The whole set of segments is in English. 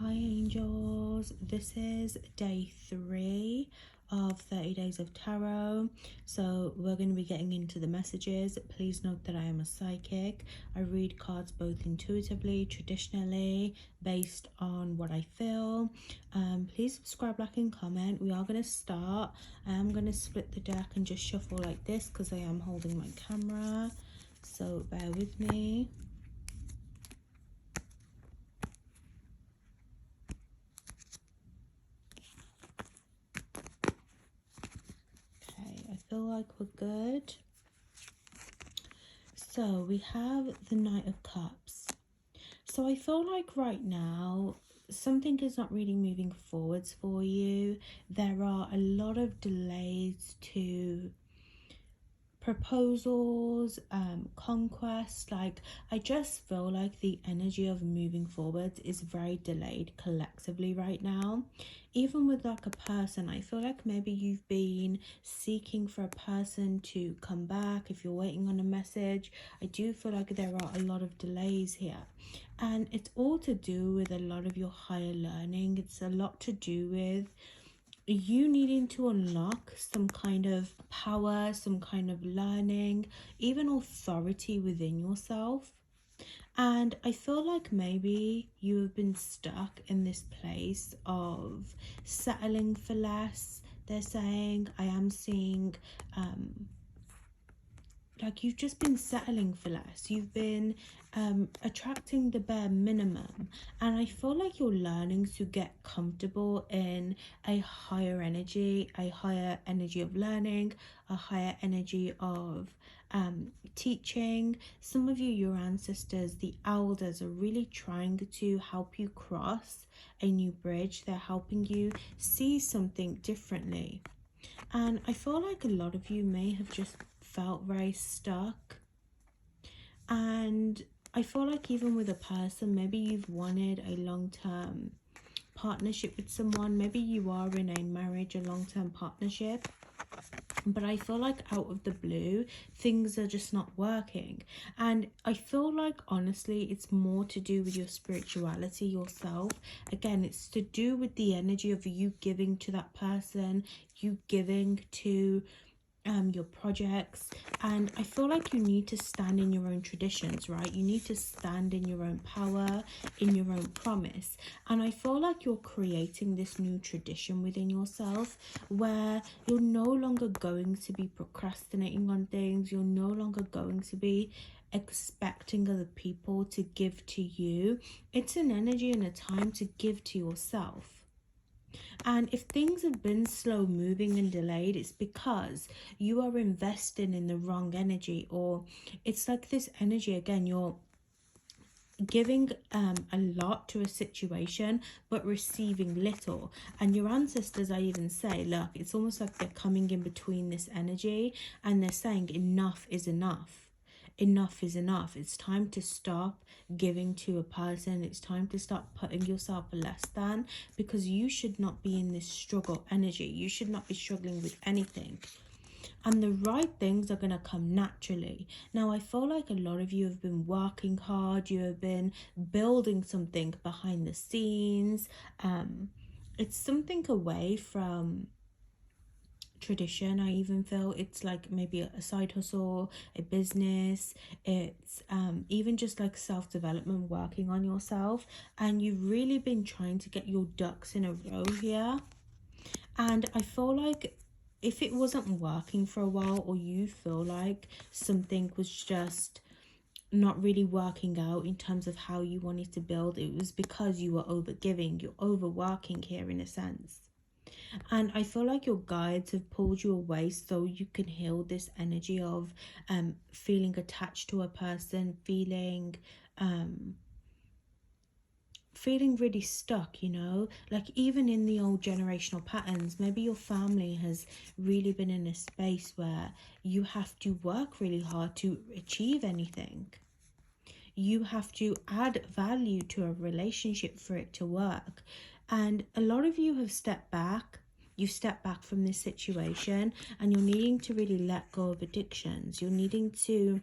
Hi angels, this is day 3 of 30 days of tarot. So we're going to be getting into the messages. Please note that I am a psychic. I read cards both intuitively, traditionally, based on what I feel. Please subscribe, like and comment. We are going to start. I am going to split the deck and just shuffle like this because I am holding my camera, so bear with me. I feel like we're good. So we have the Knight of Cups. So I feel like right now something is not really moving forwards for you. There are a lot of delays to proposals, conquest. Like, I just feel like the energy of moving forwards is very delayed collectively right now. Even with like a person, I feel like maybe you've been seeking for a person to come back. If you're waiting on a message, I do feel like there are a lot of delays here, and it's all to do with a lot of your higher learning. It's a lot to do with you needing to unlock some kind of power, some kind of learning, even authority within yourself. And I feel like maybe you have been stuck in this place of settling for less. They're saying, I am seeing like you've just been settling for less. You've been attracting the bare minimum, and I feel like you're learning to get comfortable in a higher energy of learning, a higher energy of teaching. Some of you, your ancestors, the elders, are really trying to help you cross a new bridge. They're helping you see something differently. And I feel like a lot of you may have just felt very stuck. And I feel like even with a person, maybe you've wanted a long-term partnership with someone. Maybe you are in a marriage, a long-term partnership. But I feel like out of the blue, things are just not working. And I feel like, honestly, it's more to do with your spirituality yourself. Again, it's to do with the energy of you giving to that person, you giving to your projects. And I feel like you need to stand in your own traditions, right? You need to stand in your own power, in your own promise. And I feel like you're creating this new tradition within yourself where you're no longer going to be procrastinating on things. You're no longer going to be expecting other people to give to you. It's an energy and a time to give to yourself. And if things have been slow moving and delayed, it's because you are investing in the wrong energy, or it's like this energy again, you're giving a lot to a situation but receiving little. And your ancestors, I even say, look, it's almost like they're coming in between this energy and they're saying enough is enough. Enough is enough. It's time to stop giving to a person. It's time to stop putting yourself less than, because you should not be in this struggle energy. You should not be struggling with anything, and the right things are going to come naturally. Now, I feel like a lot of you have been working hard. You have been building something behind the scenes. It's something away from tradition. I even feel it's like maybe a side hustle, a business. It's even just like self-development, working on yourself, and you've really been trying to get your ducks in a row here. And I feel like if it wasn't working for a while, or you feel like something was just not really working out in terms of how you wanted to build, it was because you were over giving, you're overworking here in a sense. And I feel like your guides have pulled you away so you can heal this energy of feeling attached to a person, feeling really stuck, you know, like even in the old generational patterns. Maybe your family has really been in a space where you have to work really hard to achieve anything. You have to add value to a relationship for it to work. And a lot of you have stepped back. You step back from this situation, and you're needing to really let go of addictions. You're needing to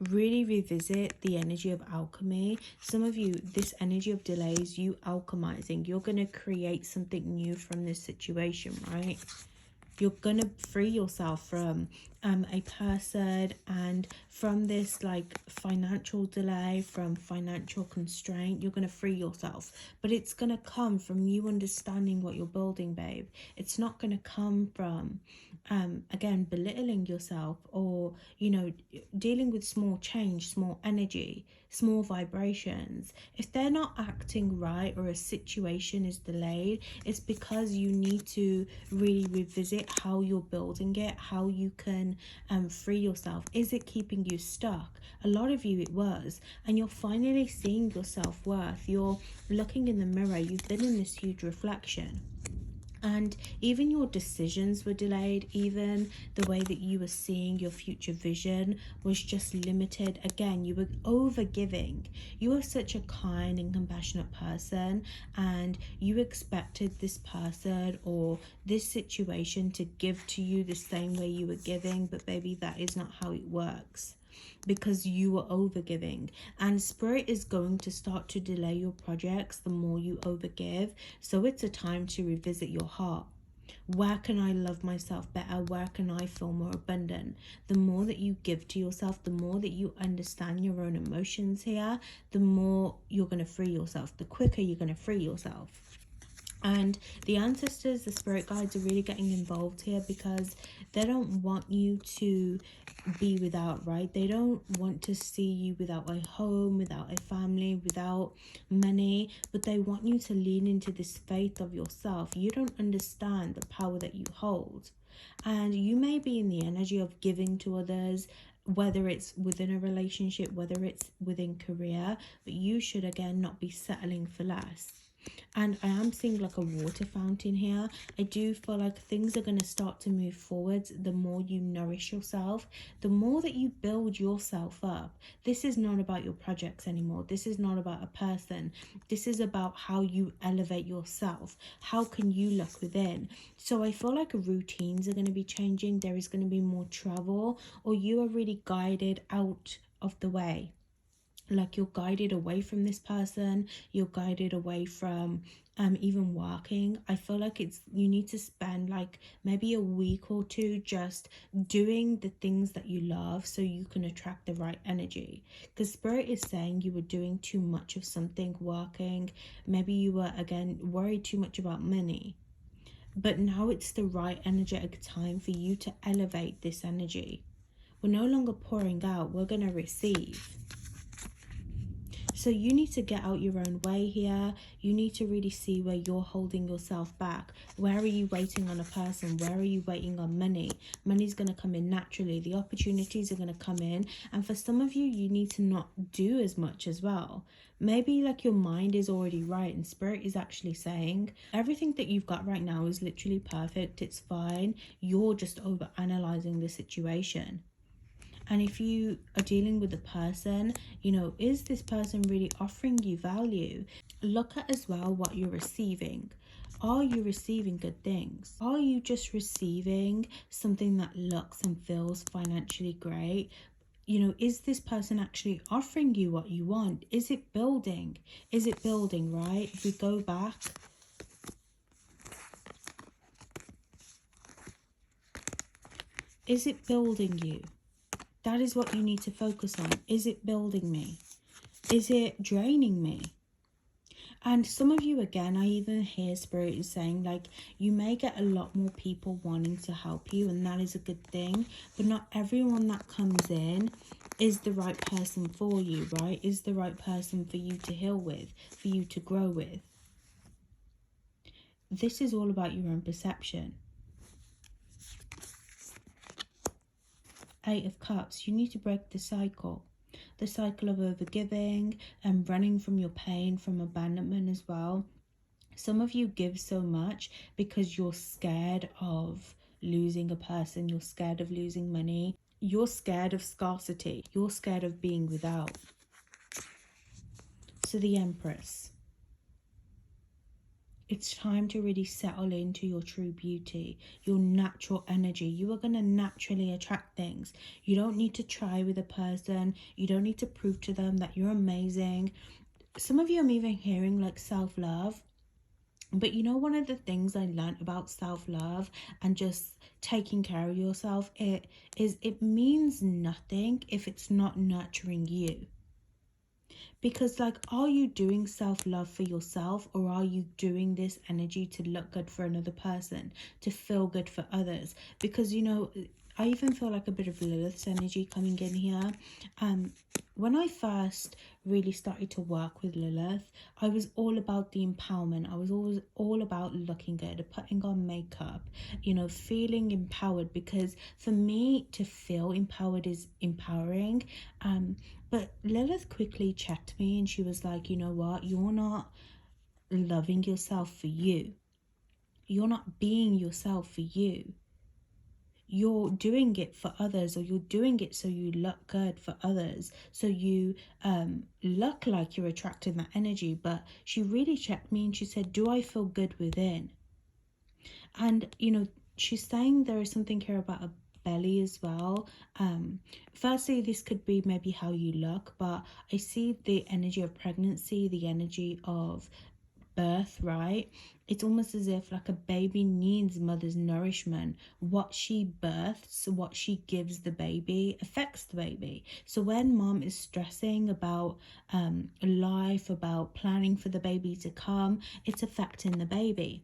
really revisit the energy of alchemy. Some of you, this energy of delays, you alchemizing, you're going to create something new from this situation, right? You're going to free yourself from a person and from this like financial delay, from financial constraint. You're going to free yourself, but it's going to come from you understanding what you're building, babe. It's not going to come from again belittling yourself, or you know, dealing with small change, small energy, small vibrations. If they're not acting right or a situation is delayed, it's because you need to really revisit how you're building it, how you can free yourself. Is it keeping you stuck? A lot of you it was, and you're finally seeing your self-worth. You're looking in the mirror. You've been in this huge reflection, and even your decisions were delayed. Even the way that you were seeing your future vision was just limited. Again, you were over giving. You are such a kind and compassionate person, and you expected this person or this situation to give to you the same way you were giving, but baby, that is not how it works, because you were overgiving, and spirit is going to start to delay your projects the more you overgive. So it's a time to revisit your heart. Where can I love myself better? Where can I feel more abundant? The more that you give to yourself, the more that you understand your own emotions here, the more you're going to free yourself, the quicker you're going to free yourself. And the ancestors, the spirit guides are really getting involved here, because they don't want you to be without, right? They don't want to see you without a home, without a family, without money, but they want you to lean into this faith of yourself. You don't understand the power that you hold, and you may be in the energy of giving to others, whether it's within a relationship, whether it's within career, but you should again not be settling for less. And I am seeing like a water fountain here. I do feel like things are going to start to move forwards the more you nourish yourself, the more that you build yourself up. This is not about your projects anymore. This is not about a person. This is about how you elevate yourself. How can you look within? So I feel like routines are going to be changing. There is going to be more travel, or you are really guided out of the way. Like you're guided away from this person, you're guided away from even working. I feel like it's, you need to spend like maybe a week or two just doing the things that you love, so you can attract the right energy. Because spirit is saying you were doing too much of something, working, maybe you were again worried too much about money, but now it's the right energetic time for you to elevate this energy. We're no longer pouring out, we're going to receive. So you need to get out your own way here. You need to really see where you're holding yourself back. Where are you waiting on a person? Where are you waiting on money? Money's going to come in naturally. The opportunities are going to come in. And for some of you, you need to not do as much as well. Maybe like your mind is already right, and spirit is actually saying everything that you've got right now is literally perfect. It's fine. You're just over analyzing the situation. And if you are dealing with a person, you know, is this person really offering you value? Look at as well what you're receiving. Are you receiving good things? Are you just receiving something that looks and feels financially great? You know, is this person actually offering you what you want? Is it building? Is it building, right? If we go back, is it building you? That is what you need to focus on. Is it building me? Is it draining me? And some of you, again, I even hear spirit is saying like you may get a lot more people wanting to help you, and that is a good thing, but not everyone that comes in is the right person for you, right? Is the right person for you to heal with, for you to grow with. This is all about your own perception. Eight of Cups, you need to break the cycle of overgiving and running from your pain, from abandonment as well. Some of you give so much because you're scared of losing a person, you're scared of losing money, you're scared of scarcity, you're scared of being without. So the Empress, It's time to really settle into your true beauty, your natural energy. You are going to naturally attract things. You don't need to try with a person. You don't need to prove to them that you're amazing. Some of you I'm even hearing like self-love. But you know, one of the things I learned about self-love and just taking care of yourself, it means nothing if it's not nurturing you. Because, like, are you doing self-love for yourself, or are you doing this energy to look good for another person, to feel good for others? Because, you know, I even feel like a bit of Lilith's energy coming in here. When I first really started to work with Lilith, I was all about the empowerment. I was always all about looking good, putting on makeup, you know, feeling empowered, because for me to feel empowered is empowering. But Lilith quickly checked me and she was like, you know what? You're not loving yourself for you. You're not being yourself for you. You're doing it for others, or you're doing it so you look good for others, so you look like you're attracting that energy. But she really checked me and she said, do I feel good within? And you know, she's saying there is something here about a belly as well. Firstly, this could be maybe how you look, but I see the energy of pregnancy, the energy of birth, right? It's almost as if like a baby needs mother's nourishment. What she births, what she gives the baby affects the baby. So when mom is stressing about life, about planning for the baby to come, it's affecting the baby.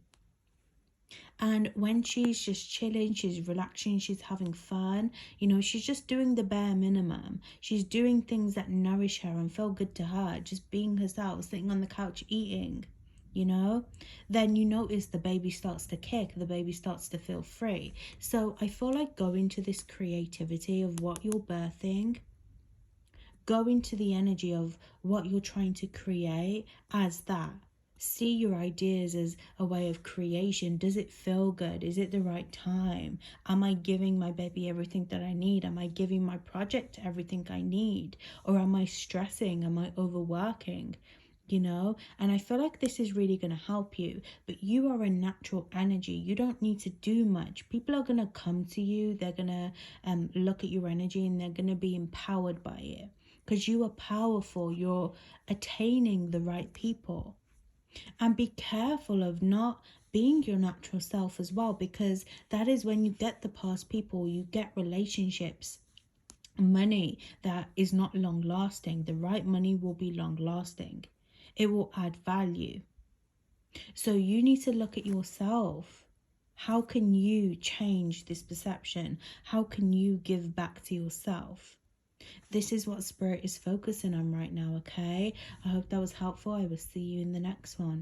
And when she's just chilling, she's relaxing, she's having fun, you know, she's just doing the bare minimum. She's doing things that nourish her and feel good to her, just being herself, sitting on the couch eating, you know, then you notice the baby starts to kick, the baby starts to feel free. So I feel like go into this creativity of what you're birthing, go into the energy of what you're trying to create as that. See your ideas as a way of creation. Does it feel good? Is it the right time? Am I giving my baby everything that I need? Am I giving my project everything I need? Or am I stressing? Am I overworking? You know, and I feel like this is really going to help you. But you are a natural energy. You don't need to do much. People are going to come to you. They're going to look at your energy and they're going to be empowered by it, because you are powerful. You're attaining the right people. And be careful of not being your natural self as well, because that is when you get the past people, you get relationships, money that is not long lasting. The right money will be long lasting, it will add value. So you need to look at yourself. How can you change this perception? How can you give back to yourself? This is what Spirit is focusing on right now, okay? I hope that was helpful. I will see you in the next one.